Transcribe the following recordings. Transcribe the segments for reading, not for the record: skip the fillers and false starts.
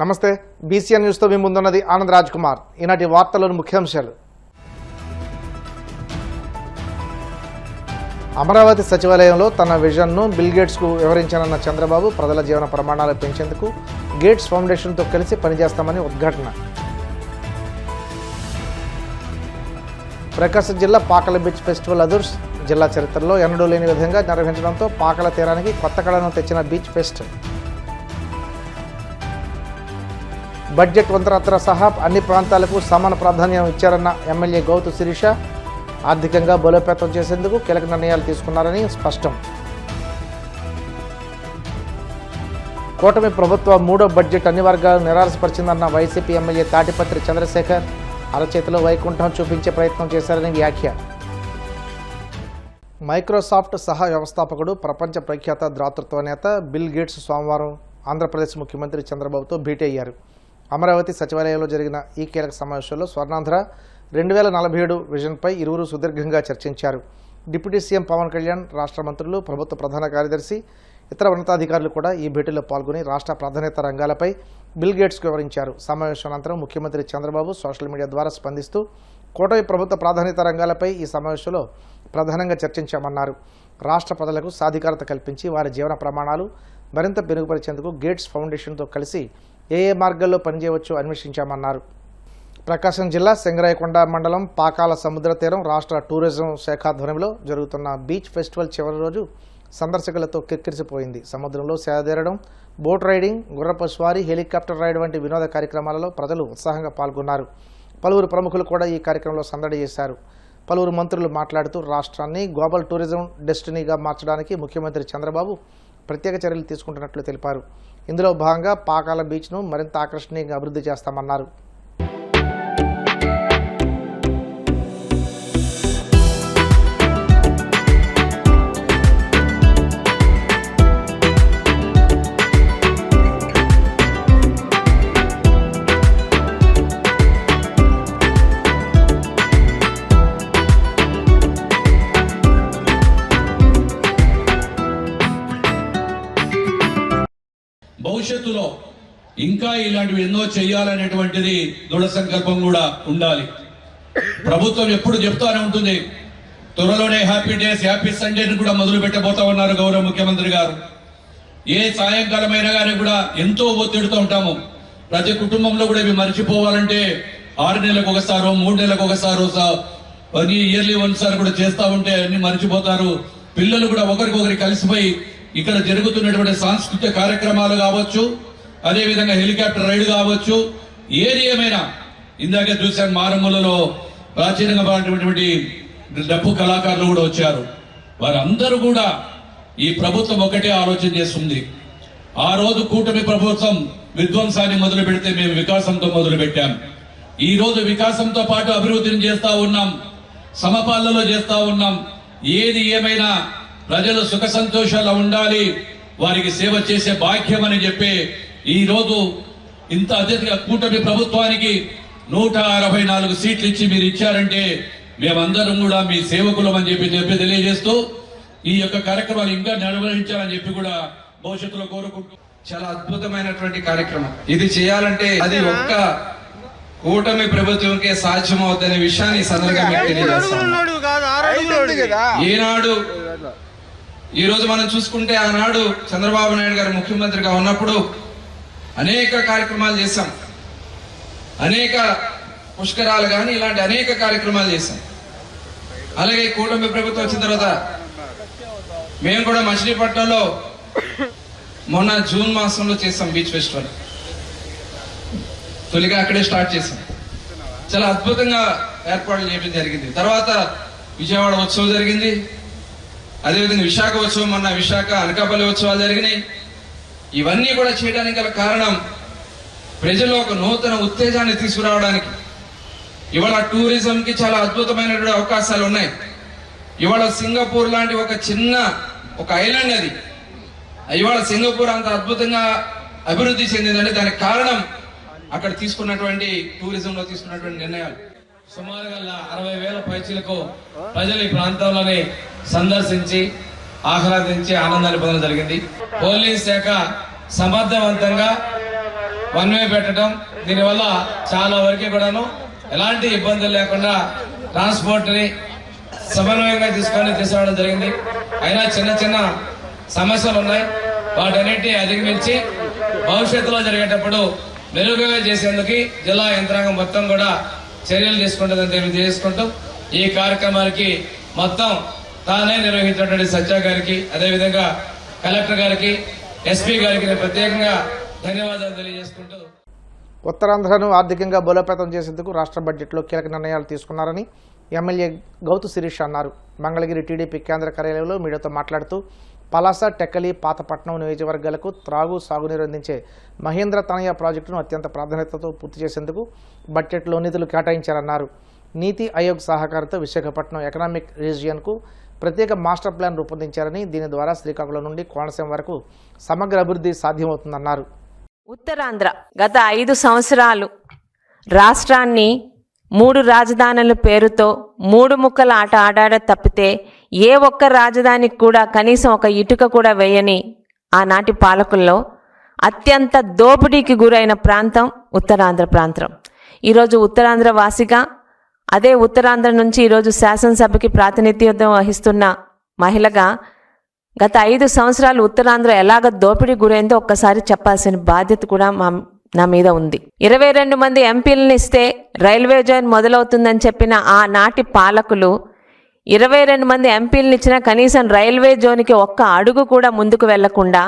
నమస్తే బీసీఎన్ న్యూస్తో మీ ముందున్నది ఆనంద్ రాజ్ కుమార్. ఈనాటి వార్తల్లోని ముఖ్యాంశాలు. అమరావతి సచివాలయంలో తన విజన్ను బిల్ గేట్స్కు వివరించానన్న చంద్రబాబు ప్రజల జీవన ప్రమాణాలు పెంచేందుకు గేట్స్ ఫౌండేషన్తో కలిసి పనిచేస్తామని ఉద్ఘాటన. ప్రకాశం జిల్లా పాకల బీచ్ ఫెస్టివల్ అదుర్స్. జిల్లా చరిత్రలో ఎన్నడూ లేని విధంగా నిర్వహించడంతో పాకల తీరానికి కొత్త కళను తెచ్చిన బీచ్ ఫెస్ట్. బడ్జెట్ వంతరత్ర సహా అన్ని ప్రాంతాలకు సమాన ప్రాధాన్యం ఇచ్చారన్న ఎమ్మెల్యే గౌతు శిరీష. ఆర్థికంగా బలోపేతం చేసేందుకు కీలక నిర్ణయాలు తీసుకున్నారని స్పష్టం. కూటమి ప్రభుత్వ మూడో బడ్జెట్ అన్ని వర్గాలను నిరాశపరిచిందన్న వైసీపీ ఎమ్మెల్యే తాటిపత్రి చంద్రశేఖర్. అరచేతిలో వైకుంఠం చూపించే ప్రయత్నం చేశారని వ్యాఖ్య. మైక్రోసాఫ్ట్ సహా వ్యవస్థాపకుడు ప్రపంచ ప్రఖ్యాత దాతృత్వ నేత బిల్ గేట్స్ సోమవారం ఆంధ్రప్రదేశ్ ముఖ్యమంత్రి చంద్రబాబుతో భేటీ అయ్యారు. అమరావతి సచివాలయంలో జరిగిన ఈ కీలక సమావేశంలో స్వర్ణాంధ్ర 2047 విజన్పై ఇరువురు సుదీర్ఘంగా చర్చించారు. డిప్యూటీ సీఎం పవన్ కళ్యాణ్, రాష్ట్ర మంత్రులు, ప్రభుత్వ ప్రధాన కార్యదర్శి, ఇతర ఉన్నతాధికారులు కూడా ఈ భేటీలో పాల్గొని రాష్ట్ర ప్రాధాన్యత రంగాలపై బిల్ గేట్స్కు వివరించారు. సమావేశం అనంతరం ముఖ్యమంత్రి చంద్రబాబు సోషల్ మీడియా ద్వారా స్పందిస్తూ కూటమి ప్రభుత్వ ప్రాధాన్యత రంగాలపై ఈ సమావేశంలో ప్రధానంగా చర్చించామన్నారు. రాష్ట్ర ప్రజలకు సాధికారత కల్పించి వారి జీవన ప్రమాణాలు మరింత మెరుగుపరిచేందుకు గేట్స్ ఫౌండేషన్తో కలిసి ఏ మార్గాల్లో పనిచేయవచ్చో అన్వేషించామన్నారు. ప్రకాశం జిల్లా సింగరాయకొండ మండలం పాకాల సముద్ర తీరం రాష్ట్ర టూరిజం శాఖ ఆధ్వర్యంలో జరుగుతున్న బీచ్ ఫెస్టివల్ చివరి రోజు సందర్శకులతో కిక్కిరిసిపోయింది. సముద్రంలో సేదతీరడం, బోట్ రైడింగ్, గుర్రపు స్వారీ, హెలికాప్టర్ రైడ్ వంటి వినోద కార్యక్రమాలలో ప్రజలు ఉత్సాహంగా పాల్గొన్నారు. పలువురు ప్రముఖులు కూడా ఈ కార్యక్రమంలో సందడి చేశారు. పలువురు మంత్రులు మాట్లాడుతూ రాష్ట్రాన్ని గ్లోబల్ టూరిజం డెస్టినీగా మార్చడానికి ముఖ్యమంత్రి చంద్రబాబు ప్రత్యేక చర్యలు తీసుకుంటున్నట్లు తెలిపారు. ఇందులో భాగంగా పాకాల బీచ్ను మరింత ఆకర్షణీయంగా అభివృద్ధి చేస్తామన్నారు. భవిష్యత్తులో ఇంకా ఇలాంటివి ఎన్నో చేయాలనేటువంటిది దృఢ సంకల్పం కూడా ఉండాలి. ప్రభుత్వం ఎప్పుడు చెప్తానే ఉంటుంది, త్వరలోనే హ్యాపీ డేస్, హ్యాపీ సండేని కూడా మొదలు పెట్టబోతా ఉన్నారు గౌరవ ముఖ్యమంత్రి గారు. ఏ సాయంకాలం అయినా కానీ కూడా ఎంతో ఒత్తిడితో ఉంటాము. ప్రతి కుటుంబంలో కూడా ఇవి మర్చిపోవాలంటే 6 నెలలకు ఒకసారో 3 నెలలకు ఒకసారో ఇయర్లీ వన్సారి కూడా చేస్తా ఉంటే అన్ని మర్చిపోతారు. పిల్లలు కూడా ఒకరికొకరి కలిసిపోయి ఇక్కడ జరుగుతున్నటువంటి సాంస్కృతిక కార్యక్రమాలు కావచ్చు, అదేవిధంగా హెలికాప్టర్ రైడ్ కావచ్చు, ఏది ఏమైనా ఇందాకే చూశాను మారుమూలలో ప్రాచీనంగా పాడినటువంటి డప్పు కళాకారులు కూడా వచ్చారు. వారందరూ కూడా ఈ ప్రభుత్వం ఒకటే ఆలోచన చేస్తుంది. ఆ రోజు కూటమి ప్రభుత్వం విధ్వంసాన్ని మొదలు పెడితే మేము వికాసంతో మొదలు పెట్టాం. ఈ రోజు వికాసంతో పాటు అభివృద్ధిని చేస్తా ఉన్నాం, సమపాలనలో చేస్తా ఉన్నాం. ఏది ఏమైనా ప్రజలు సుఖ సంతోషాలు ఉండాలి, వారికి సేవ చేసే భాగ్యం అని చెప్పి ఈ రోజు ఇంత అత్యధిక కూటమి ప్రభుత్వానికి 164 సీట్లు ఇచ్చి మీరు ఇచ్చారంటే మేమందరం కూడా మీ సేవకులం అని చెప్పి తెలియజేస్తూ ఈ యొక్క కార్యక్రమాలు ఇంకా నిర్వహించాలని చెప్పి కూడా భవిష్యత్తులో కోరుకుంటూ. చాలా అద్భుతమైనటువంటి కార్యక్రమం. ఇది చేయాలంటే అది ఒక్క కూటమి ప్రభుత్వంకే సాధ్యమవుతుందనే విషయాన్ని సందర్భంగా తెలియజేస్తాం. ఈనాడు ఈ రోజు మనం చూసుకుంటే ఆనాడు చంద్రబాబు నాయుడు గారు ముఖ్యమంత్రిగా ఉన్నప్పుడు అనేక కార్యక్రమాలు చేశాం. అనేక పుష్కరాలు కానీ ఇలాంటి అనేక కార్యక్రమాలు చేశాం. అలాగే కూటమి ప్రభుత్వం వచ్చిన తర్వాత మేము కూడా మచిలీపట్నంలో మొన్న జూన్ మాసంలో చేసాం బీచ్ ఫెస్టివల్. తొలిగా అక్కడే స్టార్ట్ చేసాం. చాలా అద్భుతంగా ఏర్పాట్లు చేయడం జరిగింది. తర్వాత విజయవాడ ఉత్సవం జరిగింది. అదేవిధంగా విశాఖ ఉత్సవం, మొన్న విశాఖ అనకాపల్లి ఉత్సవాలు జరిగినాయి. ఇవన్నీ కూడా చేయడానికి గల కారణం ప్రజల్లో ఒక నూతన ఉత్తేజాన్ని తీసుకురావడానికి. ఇవాళ టూరిజంకి చాలా అద్భుతమైనటువంటి అవకాశాలు ఉన్నాయి. ఇవాళ సింగపూర్ లాంటి ఒక ఐలాండ్ అది. ఇవాళ సింగపూర్ అంత అద్భుతంగా అభివృద్ధి చెందిందంటే దానికి కారణం అక్కడ తీసుకున్నటువంటి టూరిజంలో తీసుకున్నటువంటి నిర్ణయాలు. సుమారుగా 60,000 పైచీలకు ప్రజలు ఈ ప్రాంతంలోని సందర్శించి ఆహ్లాదించి ఆనందాన్ని పొందడం జరిగింది. పోలీస్ శాఖ సమర్థవంతంగా వన్ వే పెట్టడం, దీనివల్ల చాలా వరకు కూడాను ఎలాంటి ఇబ్బందులు లేకుండా ట్రాన్స్పోర్ట్ని సమన్వయంగా తీసుకురావడం జరిగింది. అయినా చిన్న చిన్న సమస్యలు ఉన్నాయి, వాటన్నిటిని అధిగమించి భవిష్యత్తులో జరిగేటప్పుడు మెరుగుగా చేసేందుకు జిల్లా యంత్రాంగం మొత్తం కూడా చర్యలు తీసుకుంటుందని తెలియజేసుకుంటూ ఈ కార్యక్రమానికి మొత్తం తానే నిర్వహించినటువంటి సత్య గారికి, అదేవిధంగా కలెక్టర్ గారికి, ఎస్పీ గారికి నేను ప్రత్యేకంగా ధన్యవాదాలు తెలియజేసుకుంటూ ఉత్తరాంధ్రను ఆర్థికంగా బలోపేతం చేసేందుకు రాష్ట్ర బడ్జెట్లో కీలక నిర్ణయాలు తీసుకున్నారని ఎమ్మెల్యే గౌతు శిరీష్ అన్నారు. మంగళగిరి టీడీపీ కేంద్ర కార్యాలయంలో మీడియాతో మాట్లాడుతూ పలాస, టెక్కలి, పాతపట్నం నియోజకవర్గాలకు త్రాగు, సాగునీరు అందించే మహేంద్ర తనయ ప్రాజెక్టును అత్యంత ప్రాధాన్యతతో పూర్తి చేసేందుకు బడ్జెట్లో నిధులు కేటాయించారన్నారు. నీతి ఆయోగ్ సహకారంతో విశాఖపట్నం ఎకనామిక్ రీజియన్కు ప్రత్యేక మాస్టర్ ప్లాన్ రూపొందించారని, దీని ద్వారా శ్రీకాకుళం నుండి కోనసీమ వరకు సమగ్ర అభివృద్ధి సాధ్యమవుతుందన్నారు. ఉత్తరాంధ్ర గత 5 సంవత్సరాలు రాష్ట్రాన్ని 3 రాజధానుల పేరుతో 3 ముక్కల ఆట ఆడాడ తప్పితే ఏ ఒక్క రాజధానికి కూడా కనీసం ఒక ఇటుక కూడా వేయని ఆనాటి పాలకుల్లో అత్యంత దోపిడీకి గురైన ప్రాంతం ఉత్తరాంధ్ర ప్రాంతం. ఈరోజు ఉత్తరాంధ్ర వాసిగా, అదే ఉత్తరాంధ్ర నుంచి ఈరోజు శాసనసభకి ప్రాతినిధ్యం వహిస్తున్న మహిళగా గత 5 సంవత్సరాలు ఉత్తరాంధ్ర ఎలాగ దోపిడీ గురైందో ఒక్కసారి చెప్పాల్సిన బాధ్యత కూడా నా మీద ఉంది. 22 మంది ఎంపీలను ఇస్తే రైల్వే జోన్ మొదలవుతుందని చెప్పిన ఆనాటి పాలకులు 22 మంది ఎంపీలను ఇచ్చినా కనీసం రైల్వే జోన్కి ఒక్క అడుగు కూడా ముందుకు వెళ్లకుండా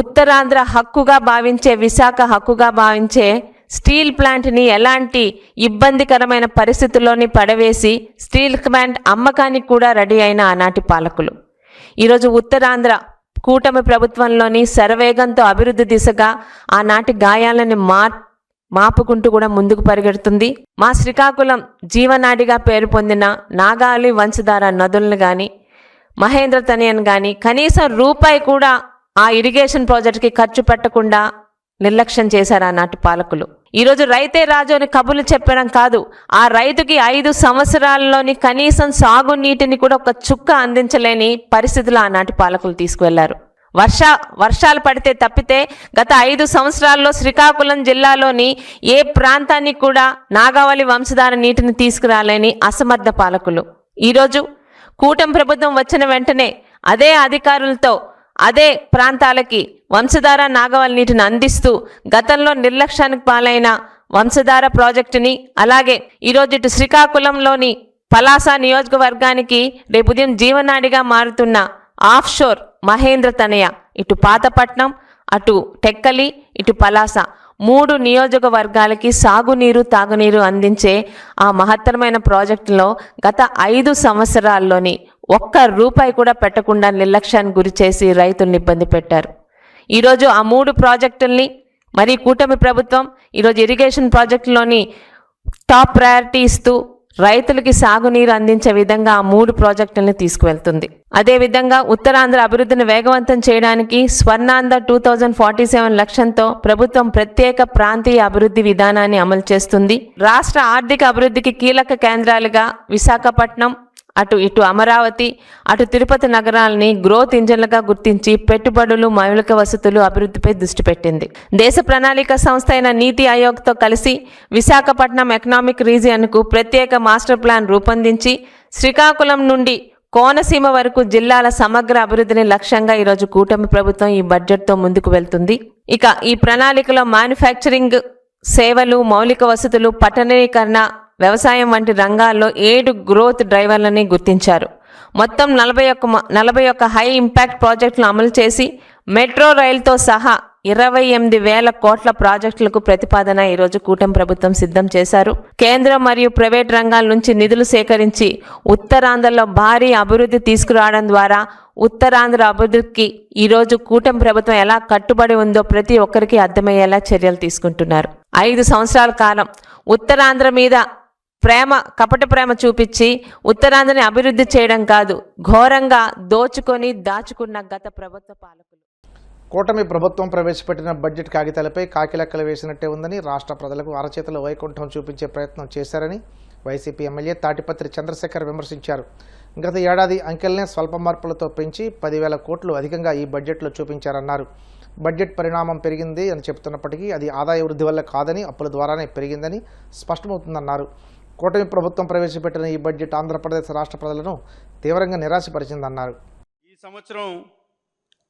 ఉత్తరాంధ్ర హక్కుగా భావించే, విశాఖ హక్కుగా భావించే స్టీల్ ప్లాంట్ని ఎలాంటి ఇబ్బందికరమైన పరిస్థితుల్లోని పడవేసి స్టీల్ ప్లాంట్ అమ్మకానికి కూడా రెడీ అయిన ఆనాటి పాలకులు ఈరోజు ఉత్తరాంధ్ర కూటమి ప్రభుత్వంలోని శరవేగంతో అభివృద్ధి దిశగా ఆనాటి గాయాలను మాపుకుంటూ కూడా ముందుకు పరిగెడుతుంది. మా శ్రీకాకుళం జీవనాడిగా పేరు పొందిన నాగాలి, వంశధార నదులను కానీ, మహేంద్ర తనయను కానీ కనీసం రూపాయి కూడా ఆ ఇరిగేషన్ ప్రాజెక్టుకి ఖర్చు పెట్టకుండా నిర్లక్ష్యం చేశారు ఆనాటి పాలకులు. ఈరోజు రైతే రాజు అని కబుర్లు చెప్పడం కాదు, ఆ రైతుకి 5 సంవత్సరాల్లోని కనీసం సాగునీటిని కూడా ఒక చుక్క అందించలేని పరిస్థితులు ఆనాటి పాలకులు తీసుకువెళ్లారు. వర్షాలు పడితే తప్పితే గత 5 సంవత్సరాల్లో శ్రీకాకుళం జిల్లాలోని ఏ ప్రాంతానికి కూడా నాగావళి వంశధార నీటిని తీసుకురాలేని అసమర్థ పాలకులు. ఈరోజు కూటమి ప్రభుత్వం వచ్చిన వెంటనే అదే అధికారులతో అదే ప్రాంతాలకి వంశధార నాగవల్లి నీటిని అందిస్తూ గతంలో నిర్లక్ష్యానికి పాలైన వంశధార ప్రాజెక్టుని, అలాగే ఈరోజు ఇటు శ్రీకాకుళంలోని పలాస నియోజకవర్గానికి రేపు ఉదయం జీవనాడిగా మారుతున్న ఆఫ్షోర్ మహేంద్ర తనయ, ఇటు పాతపట్నం, అటు టెక్కలి, ఇటు పలాస 3 నియోజకవర్గాలకి సాగునీరు, తాగునీరు అందించే ఆ మహత్తరమైన ప్రాజెక్టులో గత 5 సంవత్సరాల్లోని ఒక్క రూపాయి కూడా పెట్టకుండా నిర్లక్ష్యానికి గురి చేసి రైతుల్ని ఇబ్బంది పెట్టారు. ఈరోజు ఆ 3 ప్రాజెక్టుల్ని మరి కూటమి ప్రభుత్వం ఈరోజు ఇరిగేషన్ ప్రాజెక్టులోని టాప్ ప్రయారిటీ ఇస్తూ రైతులకి సాగునీరు అందించే విధంగా ఆ 3 ప్రాజెక్టులను తీసుకువెళ్తుంది. అదేవిధంగా ఉత్తరాంధ్ర అభివృద్ధిని వేగవంతం చేయడానికి స్వర్ణాంధ్ర 2047 లక్ష్యంతో ప్రభుత్వం ప్రత్యేక ప్రాంతీయ అభివృద్ధి విధానాన్ని అమలు చేస్తుంది. రాష్ట్ర ఆర్థిక అభివృద్ధికి కీలక కేంద్రాలుగా విశాఖపట్నం, ఇటు అమరావతి, అటు తిరుపతి నగరాలని గ్రోత్ ఇంజన్లుగా గుర్తించి పెట్టుబడులు, మౌలిక వసతులు అభివృద్ధిపై దృష్టి పెట్టింది. దేశ ప్రణాళిక సంస్థ అయిన నీతి ఆయోగ్తో కలిసి విశాఖపట్నం ఎకనామిక్ రీజియన్కు ప్రత్యేక మాస్టర్ ప్లాన్ రూపొందించి శ్రీకాకుళం నుండి కోనసీమ వరకు జిల్లాల సమగ్ర అభివృద్ధిని లక్ష్యంగా ఈరోజు కూటమి ప్రభుత్వం ఈ బడ్జెట్తో ముందుకు వెళ్తుంది. ఇక ఈ ప్రణాళికలో మ్యానుఫ్యాక్చరింగ్, సేవలు, మౌలిక వసతులు, పట్టణీకరణ, వ్యవసాయం వంటి రంగాల్లో 7 గ్రోత్ డ్రైవర్లని గుర్తించారు. మొత్తం 41 హై ఇంపాక్ట్ ప్రాజెక్టులు అమలు చేసి మెట్రో రైలుతో సహా 28,000 కోట్ల ప్రాజెక్టులకు ప్రతిపాదన ఈరోజు కూటమి ప్రభుత్వం సిద్ధం చేశారు. కేంద్రం మరియు ప్రైవేట్ రంగాల నుంచి నిధులు సేకరించి ఉత్తరాంధ్రలో భారీ అభివృద్ధి తీసుకురావడం ద్వారా ఉత్తరాంధ్ర అభివృద్ధికి ఈరోజు కూటమి ప్రభుత్వం ఎలా కట్టుబడి ఉందో ప్రతి ఒక్కరికి అర్థమయ్యేలా చర్యలు తీసుకుంటున్నారు. 5 సంవత్సరాల కాలం ఉత్తరాంధ్ర మీద కపట ప్రేమ చూపించి ఉత్తరాంధ్రని అభివృద్ధి చేయడం కాదు, ఘోరంగా దోచుకొని దాచుకున్న గత ప్రభుత్వ పాలకులు. కూటమి ప్రభుత్వం ప్రవేశపెట్టిన బడ్జెట్ కాగితాలపై కాకిలెక్కలు వేసినట్టే ఉందని, రాష్ట్ర ప్రజలకు అరచేతిలో వైకుంఠం చూపించే ప్రయత్నం చేశారని వైసీపీ ఎమ్మెల్యే తాటిపత్రి చంద్రశేఖర్ విమర్శించారు. గత ఏడాది అంకెల్నే స్వల్ప మార్పులతో పెంచి 10,000 కోట్లు అధికంగా ఈ బడ్జెట్లో చూపించారన్నారు. బడ్జెట్ పరిణామం పెరిగింది అని చెప్తున్నప్పటికీ అది ఆదాయ వృద్ధి వల్ల కాదని అప్పుల ద్వారానే పెరిగిందని స్పష్టమవుతుందన్నారు. కూటమి ప్రభుత్వం ప్రవేశపెట్టిన ఈ బడ్జెట్ ఆంధ్రప్రదేశ్ రాష్ట్ర ప్రజలను తీవ్రంగా నిరాశపరిచిందన్నారు. ఈ సంవత్సరం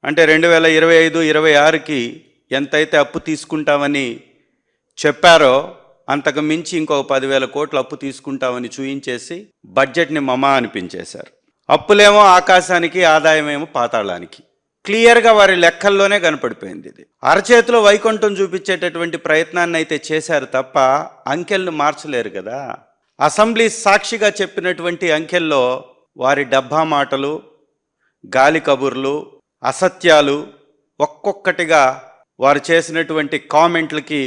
అంటే 2025-26కి ఎంతైతే అప్పు తీసుకుంటామని చెప్పారో అంతకు మించి ఇంకొక 10,000 కోట్లు అప్పు తీసుకుంటామని చూయించేసి బడ్జెట్ని మమా అనిపించేశారు. అప్పులేమో ఆకాశానికి, ఆదాయమేమో పాతాళానికి. క్లియర్గా వారి లెక్కల్లోనే కనపడిపోయింది. ఇది అరచేతిలో వైకుంఠం చూపించేటటువంటి ప్రయత్నాన్ని అయితే చేశారు తప్ప అంకెలను మార్చలేరు కదా. అసెంబ్లీ సాక్షిగా చెప్పినటువంటి అంకెల్లో వారి డబ్బా మాటలు, గాలి కబుర్లు, అసత్యాలు ఒక్కొక్కటిగా వారు చేసినటువంటి కామెంట్లకి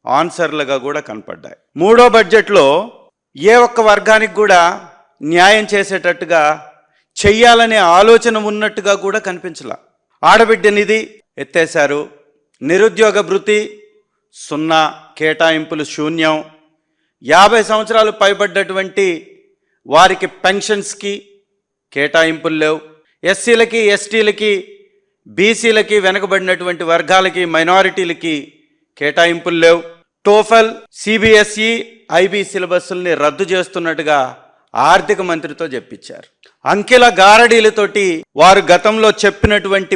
ఆన్సర్లుగా కూడా కనపడ్డాయి. మూడో బడ్జెట్లో ఏ ఒక్క వర్గానికి కూడా న్యాయం చేసేటట్టుగా చెయ్యాలనే ఆలోచన ఉన్నట్టుగా కూడా కనిపించలా. ఆడబిడ్డ నిధి ఎత్తేశారు, నిరుద్యోగ భృతి 0, కేటాయింపులు శూన్యం, 50 సంవత్సరాలు పైబడ్డటువంటి వారికి పెన్షన్స్కి కేటాయింపులు లేవు, ఎస్సీలకి, ఎస్టీలకి, బీసీలకి, వెనుకబడినటువంటి వర్గాలకి, మైనారిటీలకి కేటాయింపులు లేవు. టోఫెల్, సిబిఎస్ఈ, ఐబీ సిలబస్ని రద్దు చేస్తున్నట్టుగా ఆర్థిక మంత్రితో చెప్పించారు. అంకెల గారడీలతోటి వారు గతంలో చెప్పినటువంటి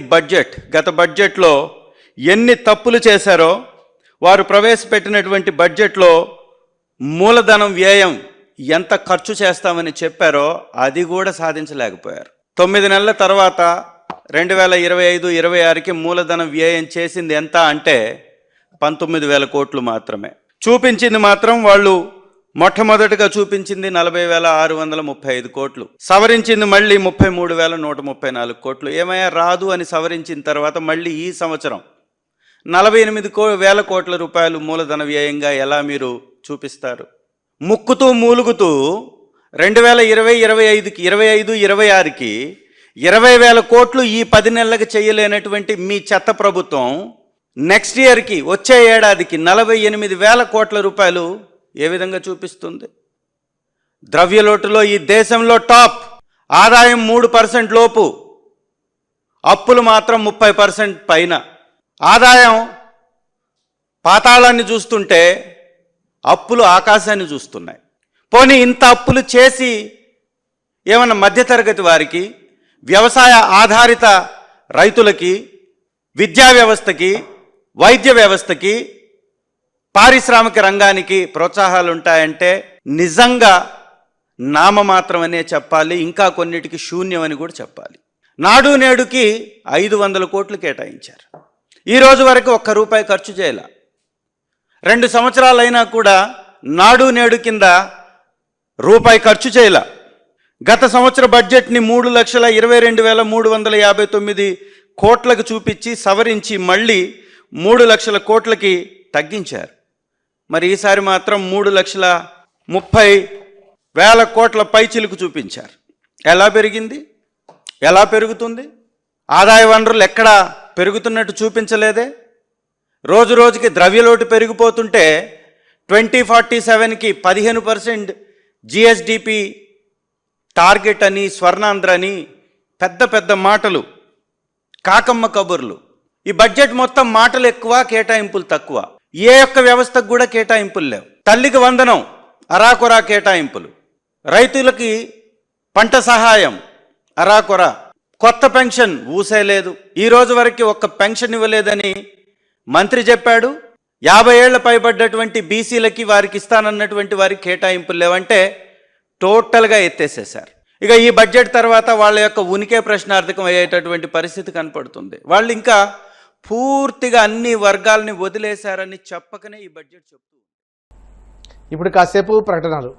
గత బడ్జెట్లో ఎన్ని తప్పులు చేశారో, వారు ప్రవేశపెట్టినటువంటి బడ్జెట్లో మూలధనం వ్యయం ఎంత ఖర్చు చేస్తామని చెప్పారో అది కూడా సాధించలేకపోయారు. 9 నెలల తర్వాత 2025-26కి మూలధనం వ్యయం చేసింది ఎంత అంటే 19,000 కోట్లు మాత్రమే. చూపించింది మాత్రం వాళ్ళు మొట్టమొదటిగా చూపించింది 40,635 కోట్లు, సవరించింది మళ్ళీ 33,134 కోట్లు. ఏమయ్యా రాదు అని సవరించిన తర్వాత మళ్ళీ ఈ సంవత్సరం 48,000 కోట్ల రూపాయలు మూలధన వ్యయంగా ఎలా మీరు చూపిస్తారు? ముక్కుతూ మూలుగుతూ 2020-25కి 25-26కి 20,000 కోట్లు ఈ 10 నెలలకు చేయలేనటువంటి మీ చెత్త ప్రభుత్వం నెక్స్ట్ ఇయర్కి, వచ్చే ఏడాదికి 48,000 కోట్ల రూపాయలు ఏ విధంగా చూపిస్తుంది? ద్రవ్యలోటులో ఈ దేశంలో టాప్, ఆదాయం 3% లోపు, అప్పులు మాత్రం 30% పైన. ఆదాయం పాతాళాన్ని చూస్తుంటే అప్పులు ఆకాశాన్ని చూస్తున్నాయి. పోనీ ఇంత అప్పులు చేసి ఏమన్నా మధ్యతరగతి వారికి, వ్యవసాయ ఆధారిత రైతులకి, విద్యా వ్యవస్థకి, వైద్య వ్యవస్థకి, పారిశ్రామిక రంగానికి ప్రోత్సాహాలు ఉంటాయంటే నిజంగా నామమాత్రం అనే చెప్పాలి, ఇంకా కొన్నిటికి శూన్యం అని కూడా చెప్పాలి. నాడు నేడుకి 500 కోట్లు కేటాయించారు. ఈ రోజు వరకు ₹1 ఖర్చు చేయాల. 2 సంవత్సరాలైనా కూడా నాడు నేడు కింద రూపాయి ఖర్చు చేయాల. గత సంవత్సర బడ్జెట్ని 3,22,359 కోట్లకు చూపించి సవరించి మళ్ళీ 3 లక్షల కోట్లకి తగ్గించారు. మరి ఈసారి మాత్రం 3,30,000 కోట్ల పైచిలుకు చూపించారు. ఎలా పెరిగింది? ఎలా పెరుగుతుంది? ఆదాయ వనరులు ఎక్కడా పెరుగుతున్నట్టు చూపించలేదే. రోజు రోజుకి ద్రవ్యలోటు పెరిగిపోతుంటే 2047కి 15% జిఎస్డిపి టార్గెట్ అని, స్వర్ణాంధ్ర అని పెద్ద పెద్ద మాటలు, కాకమ్మ కబుర్లు. ఈ బడ్జెట్ మొత్తం మాటలు ఎక్కువ, కేటాయింపులు తక్కువ. ఏ ఒక్క వ్యవస్థకు కూడా కేటాయింపులు లేవు. తల్లికి వందనం అరాకొరా కేటాయింపులు, రైతులకి పంట సహాయం అరాకొరా, కొత్త పెన్షన్ ఊసేలేదు. ఈ రోజు వరకు ఒక్క పెన్షన్ ఇవ్వలేదని మంత్రి చెప్పాడు. 50 ఏళ్ల పైబడ్డటువంటి బీసీలకి వారికి ఇస్తానన్నటువంటి వారికి కేటాయింపులు లేవంటే టోటల్గా ఎత్తేసేశారు. ఇక ఈ బడ్జెట్ తర్వాత వాళ్ళ యొక్క ఉనికే ప్రశ్నార్థకం అయ్యేటటువంటి పరిస్థితి కనపడుతుంది. వాళ్ళు ఇంకా పూర్తిగా అన్ని వర్గాలని వదిలేశారని చెప్పకనే ఈ బడ్జెట్ చెప్తూ. ఇప్పుడు కాసేపు ప్రకటనలు.